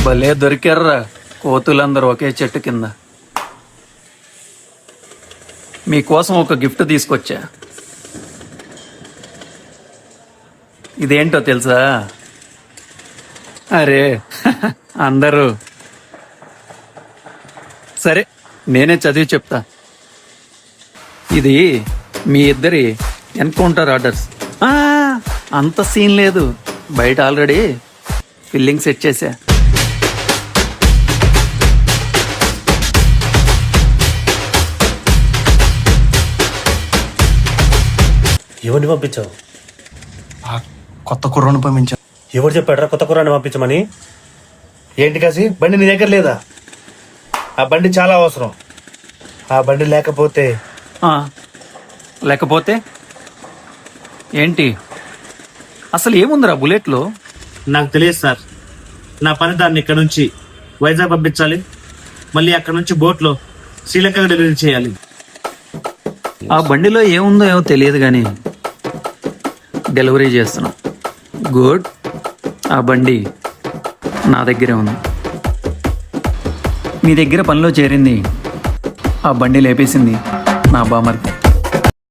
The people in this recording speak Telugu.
భలే దొరికారురా కోతులందరూ ఒకే చెట్టు కింద. మీకోసం ఒక గిఫ్ట్ తీసుకొచ్చా. ఇదేంటో తెలుసా? అరే అందరూ సరే నేనే చదివి చెప్తా. ఇది మీ ఇద్దరి ఎన్కౌంటర్ ఆర్డర్స్. అంత సీన్ లేదు, బయట ఆల్రెడీ ఫిల్లింగ్ సెట్ చేశా. ఎవరిని పంపించావు? కొత్త కుర్రను పంపించా. ఎవరు చెప్పాడరా కొత్త కుర్రాన్ని పంపించమని? ఏంటి కాసి బండి నీ దగ్గర లేదా? ఆ బండి చాలా అవసరం. ఆ బండి లేకపోతే లేకపోతే ఏంటి? అసలు ఏముందిరా బుల్లెట్లో? నాకు తెలియదు సార్. నా పని దాన్ని ఇక్కడ నుంచి వైజాగ్ పంపించాలి, మళ్ళీ అక్కడ నుంచి బోట్లో శ్రీలంక డెలివరీ చేయాలి. ఆ బండిలో ఏముందో ఏమో తెలియదు కానీ డెలివరీ చేస్తున్నాం. గుడ్. ఆ బండి నా దగ్గరే ఉంది. మీ దగ్గర పనిలో చేరింది, ఆ బండి లేపేసింది నా బామర్ది.